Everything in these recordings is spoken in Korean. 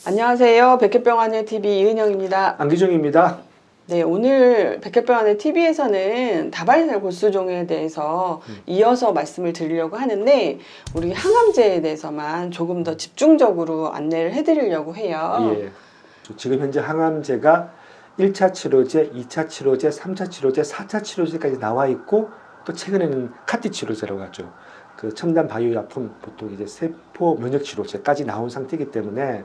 안녕하세요. 백혈병원의 TV 이은영입니다. 안기정입니다. 네, 오늘 백혈병원의 TV에서는 다발살 골수종에 대해서 이어서 말씀을 드리려고 하는데 우리 항암제에 대해서만 조금 더 집중적으로 안내를 해드리려고 해요. 예. 지금 현재 항암제가 1차 치료제, 2차 치료제, 3차 치료제, 4차 치료제까지 나와 있고 또 최근에는 카티 치료제라고 하죠. 그 첨단 바이오 약품 보통 이제 세포 면역 치료제까지 나온 상태이기 때문에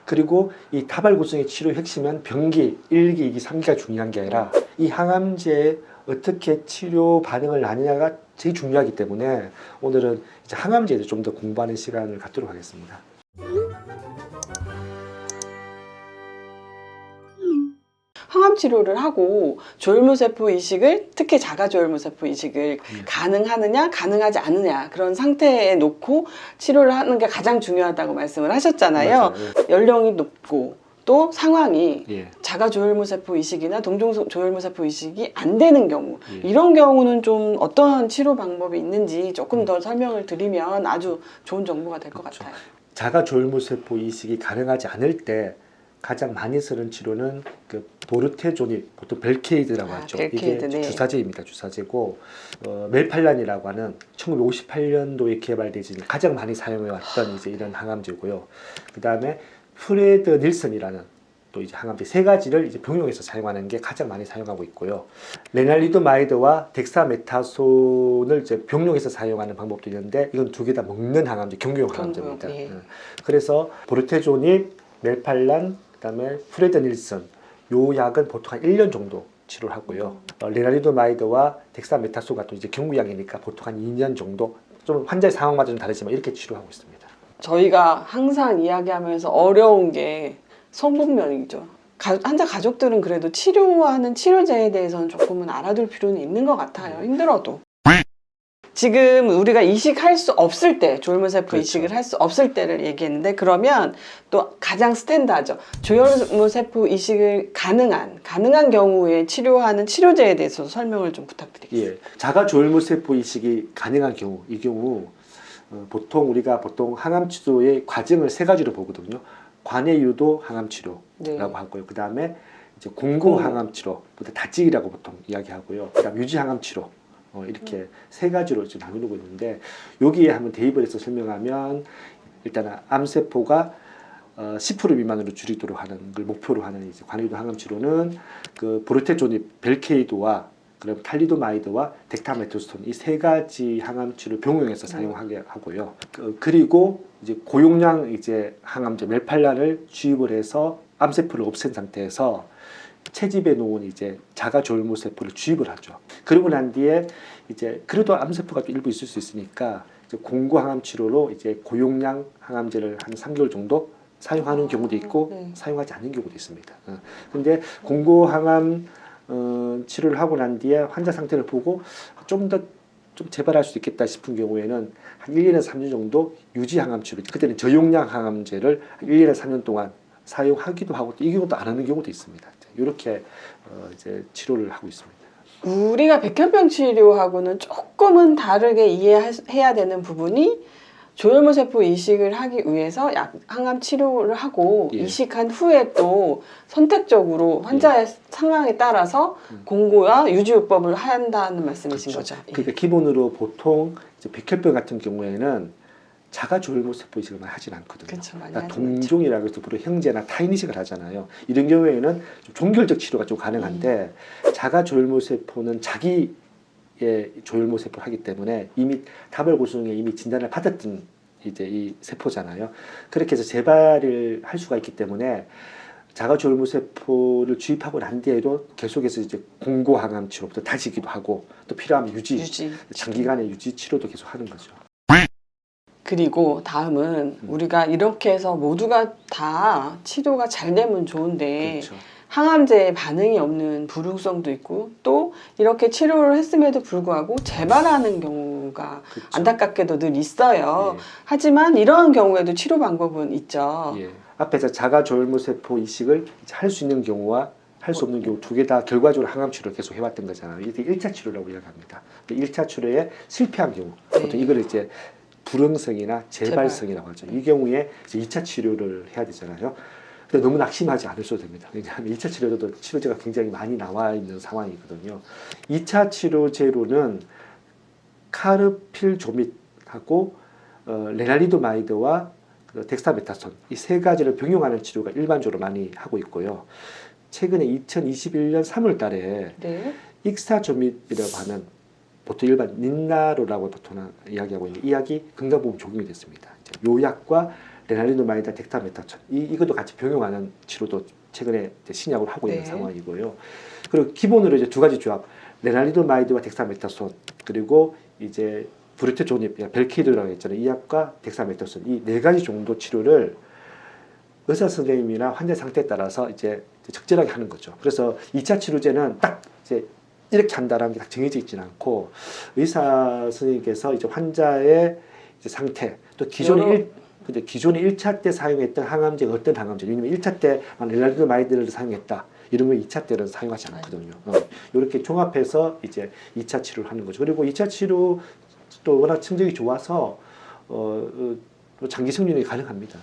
그리고 이 다발고성의 치료 핵심은 병기 1기, 2기, 3기가 중요한 게 아니라 이 항암제에 어떻게 치료 반응을 나느냐가 제일 중요하기 때문에 오늘은 이제 항암제에 대해서 좀 더 공부하는 시간을 갖도록 하겠습니다. 항암 치료를 하고 조혈모세포 이식을 특히 자가조혈모세포 이식을 가능하느냐 가능하지 않느냐 그런 상태에 놓고 치료를 하는 게 가장 중요하다고 말씀을 하셨잖아요. 맞아요. 연령이 높고 또 상황이 예. 자가조혈모세포 이식이나 동종조혈모세포 이식이 안 되는 경우 예. 이런 경우는 좀 어떤 치료 방법이 있는지 조금 더 설명을 드리면 아주 좋은 정보가 될 것 그렇죠. 같아요. 자가조혈모세포 이식이 가능하지 않을 때 가장 많이 쓰는 치료는 그 보르테존입, 보통 벨케이드라고 하죠. 벨케이드, 이게 네. 주사제입니다. 주사제고 멜팔란이라고 하는 1958년도에 개발되지 가장 많이 사용해왔던 이제 이런 항암제고요. 그 다음에 프레드 닐슨이라는 또 이제 항암제 세 가지를 이제 병용해서 사용하는 게 가장 많이 사용하고 있고요. 레날리도마이드와 덱사메타손을 이제 병용해서 사용하는 방법도 있는데 이건 두 개 다 먹는 항암제, 경구용 항암제입니다. 예. 그래서 보르테존입, 멜팔란, 그다음에 프레드 닐슨 요 약은 보통 한 1년 정도 치료를 하고요. 레나리도마이드와 덱사메타손 같은 이제 경구약이니까 보통 한 2년 정도, 좀 환자의 상황마다 좀 다르지만 이렇게 치료하고 있습니다. 저희가 항상 이야기하면서 어려운 게 성분면이죠. 환자 가족들은 그래도 치료하는 치료제에 대해서는 조금은 알아둘 필요는 있는 것 같아요. 힘들어도. 지금 우리가 이식할 수 없을 때, 조혈모세포 그렇죠. 이식을 할 수 없을 때를 얘기했는데 그러면 또 가장 스탠다드죠. 조혈모세포 이식을 가능한 경우에 치료하는 치료제에 대해서 설명을 좀 부탁드리겠습니다. 예, 자가조혈모세포 이식이 가능한 경우, 이 경우 보통 우리가 항암 치료의 과정을 세 가지로 보거든요. 관해유도 항암 치료라고 네. 하고요. 그 다음에 이제 공고 항암 치료, 다찌기라고 보통 이야기하고요. 그 다음 유지 항암 치료. 이렇게 세 가지로 지금 나누고 있는데 여기에 한번 대입을 해서 설명하면 일단은 암세포가 10% 미만으로 줄이도록 하는 걸 목표로 하는 이제 관해유도 항암 치료는 그 보르테존입, 벨케이도와 그럼 탈리도마이드와 덱타메토스톤 이 세 가지 항암 치료 병용해서 사용하게 하고요. 그리고 이제 고용량 이제 항암제 멜팔란을 주입을 해서 암세포를 없앤 상태에서 채집해 놓은 이제 자가조혈모세포를 주입을 하죠. 그리고 난 뒤에 이제 그래도 암세포가 또 일부 있을 수 있으니까 이제 공고 항암 치료로 이제 고용량 항암제를 한 3개월 정도 사용하는 경우도 있고 네. 사용하지 않는 경우도 있습니다. 근데 공고 항암 치료를 하고 난 뒤에 환자 상태를 보고 좀 재발할 수 있겠다 싶은 경우에는 한 1년에서 3년 정도 유지 항암 치료, 그때는 저용량 항암제를 1년에서 3년 동안 사용하기도 하고 또 이 경우도 안 하는 경우도 있습니다. 이렇게 이제 치료를 하고 있습니다. 우리가 백혈병 치료하고는 조금은 다르게 이해해야 되는 부분이 조혈모세포 이식을 하기 위해서 항암 치료를 하고 예. 이식한 후에 또 선택적으로 환자의 상황에 따라서 공고와 유지요법을 한다는 말씀이신 그렇죠. 거죠. 예. 그러니까 기본으로 보통 이제 백혈병 같은 경우에는 자가조혈모세포 이식을 많이 하진 않거든요. 그렇죠, 많이 그러니까 하진 않죠. 동종이라고 해서 주로 형제나 타인 이식을 하잖아요. 이런 경우에는 좀 종결적 치료가 좀 가능한데 자가조혈모세포는 자기의 조혈모세포를 하기 때문에 이미 다발고성에 이미 진단을 받았던 이제 이 세포잖아요. 그렇게 해서 재발을 할 수가 있기 때문에 자가조혈모세포를 주입하고 난 뒤에도 계속해서 이제 공고 항암 치료부터 다지기도 하고 또 필요하면 유지. 장기간의 유지 치료도 계속 하는 거죠. 그리고 다음은 우리가 이렇게 해서 모두가 다 치료가 잘 되면 좋은데 그렇죠. 항암제에 반응이 없는 불응성도 있고 또 이렇게 치료를 했음에도 불구하고 재발하는 경우가 그렇죠. 안타깝게도 늘 있어요. 예. 하지만 이러한 경우에도 치료 방법은 있죠. 예. 앞에서 자가조혈모세포 이식을 할 수 있는 경우와 할 수 없는 경우 두 개 다 결과적으로 항암 치료를 계속 해왔던 거잖아요. 이게 1차 치료라고 이야기합니다. 1차 치료에 실패한 경우 보통 네. 이걸 이제 불응성이나 재발성이라고 하죠. 이 경우에 이제 2차 치료를 해야 되잖아요. 근데 너무 낙심하지 않으셔도 됩니다. 왜냐하면 2차 치료도 치료제가 굉장히 많이 나와 있는 상황이거든요. 2차 치료제로는 카르필조밋하고 레날리도마이드와 덱사메타손 이 세 가지를 병용하는 치료가 일반적으로 많이 하고 있고요. 최근에 2021년 3월 달에 네. 익사조밋이라고 하는 보통 일반 닌나로라고 보통 이야기하고 있는 이 약이 건강보험 적용이 됐습니다. 이제 요 약과 레날리도마이드, 덱사메타손 이것도 같이 병용하는 치료도 최근에 이제 신약으로 하고 있는 네. 상황이고요. 그리고 기본으로 이제 두 가지 조합, 레날리도마이드와 덱사메타손 그리고 이제 브루테조닙, 벨키드라고 했잖아요. 이 약과 덱사메타손 이 네 가지 정도 치료를 의사 선생님이나 환자 상태에 따라서 이제 적절하게 하는 거죠. 그래서 2차 치료제는 딱 이제 이렇게 한다라는 게 딱 정해져 있지는 않고 의사 선생님께서 이제 환자의 이제 상태 또 기존의 기존에 1차 때 사용했던 항암제가 어떤 항암제, 왜냐면 1차 때 레날리도마이드를 사용했다. 이러면 2차 때는 사용하지 않거든요. 이렇게 종합해서 이제 2차 치료를 하는 거죠. 그리고 2차 치료 또 워낙 성적이 좋아서 장기 승진이 가능합니다.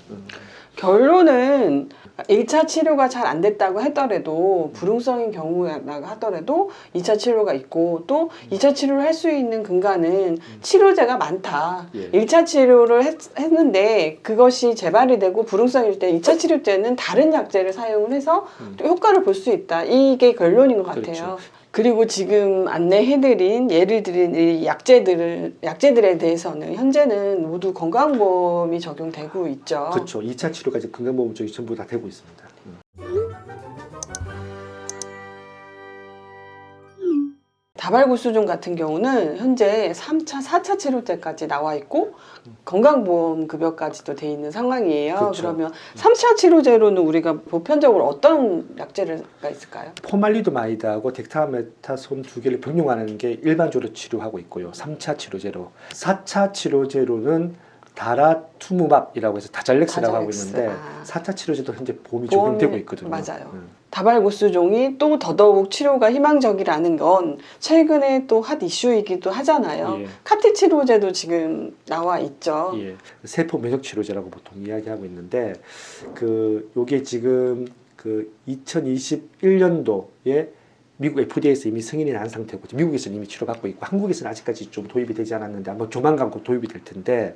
결론은 1차 치료가 잘 안 됐다고 하더라도 불응성인 경우라고 하더라도 2차 치료가 있고 또 2차 치료를 할 수 있는 근간은 치료제가 많다. 예. 1차 치료를 했는데 그것이 재발이 되고 불응성일 때 2차 치료 때는 다른 약제를 사용을 해서 또 효과를 볼 수 있다. 이게 결론인 것 같아요. 그렇죠. 그리고 지금 안내해드린 예를 들인 이 약제들에 대해서는 현재는 모두 건강보험이 적용되고 있죠. 그렇죠. 2차 치료까지 건강보험 쪽이 전부 다 되고 있습니다. 다발구수종 같은 경우는 현재 3차, 4차 치료제까지 나와 있고 건강보험 급여까지도 돼 있는 상황이에요. 그렇죠. 그러면 3차 치료제로는 우리가 보편적으로 어떤 약제가 있을까요? 포말리도마이드하고 덱타메타손 두 개를 병용하는 게 일반적으로 치료하고 있고요. 3차 치료제로. 4차 치료제로는 다라투무맙이라고 해서 다잘렉스라고 하고 있는데 4차 치료제도 현재 보험이 적용되고 있거든요. 맞아요. 다발구수종이 또 더더욱 치료가 희망적이라는 건 최근에 또 핫 이슈이기도 하잖아요. 예. 카티 치료제도 지금 나와 있죠. 예. 세포 면역 치료제라고 보통 이야기하고 있는데 요게 지금 2021년도에 미국 FDA에서 이미 승인이 난 상태고 미국에서는 이미 치료받고 있고 한국에서는 아직까지 좀 도입이 되지 않았는데 아마 조만간 곧 도입이 될 텐데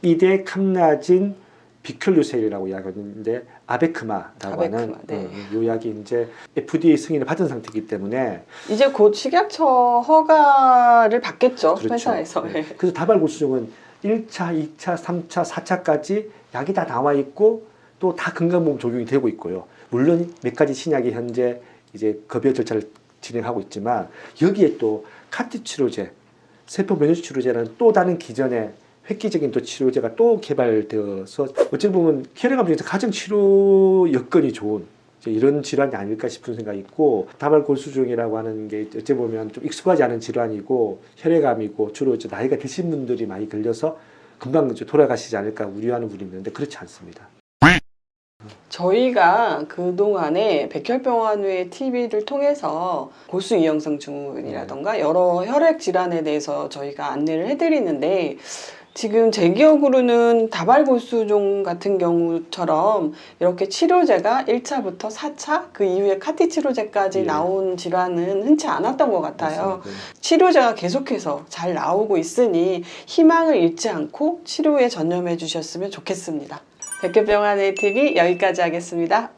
이데 캄나진 비클루셀이라고 이야기하는데 아베크마라고 하는 네. 요 약이 이제 FDA 승인을 받은 상태이기 때문에 이제 곧 식약처 허가를 받겠죠. 그렇죠. 회사에서. 네. 그래서 다발구수종은 1차, 2차, 3차, 4차까지 약이 다 나와 있고 또 다 건강보험 적용이 되고 있고요. 물론 몇 가지 신약이 현재 이제 급여 절차를 진행하고 있지만 여기에 또 카티 치료제, 세포 면역 치료제라는 또 다른 기존의 획기적인 또 치료제가 또 개발되어서 어찌 보면 혈액암 중에서 가장 치료 여건이 좋은 이런 질환이 아닐까 싶은 생각이 있고 다발골수종이라고 하는 게 어찌 보면 좀 익숙하지 않은 질환이고 혈액암이고 주로 이제 나이가 드신 분들이 많이 걸려서 금방 이제 돌아가시지 않을까 우려하는 분이 있는데 그렇지 않습니다. 저희가 그동안에 백혈병원의 TV를 통해서 고수 이형성 증후군이라던가 여러 혈액 질환에 대해서 저희가 안내를 해드리는데 지금 제 기억으로는 다발골수종 같은 경우처럼 이렇게 치료제가 1차부터 4차 그 이후에 카티 치료제까지 예. 나온 질환은 흔치 않았던 것 같아요. 맞습니다. 치료제가 계속해서 잘 나오고 있으니 희망을 잃지 않고 치료에 전념해 주셨으면 좋겠습니다. 백혈병원의 TV 여기까지 하겠습니다.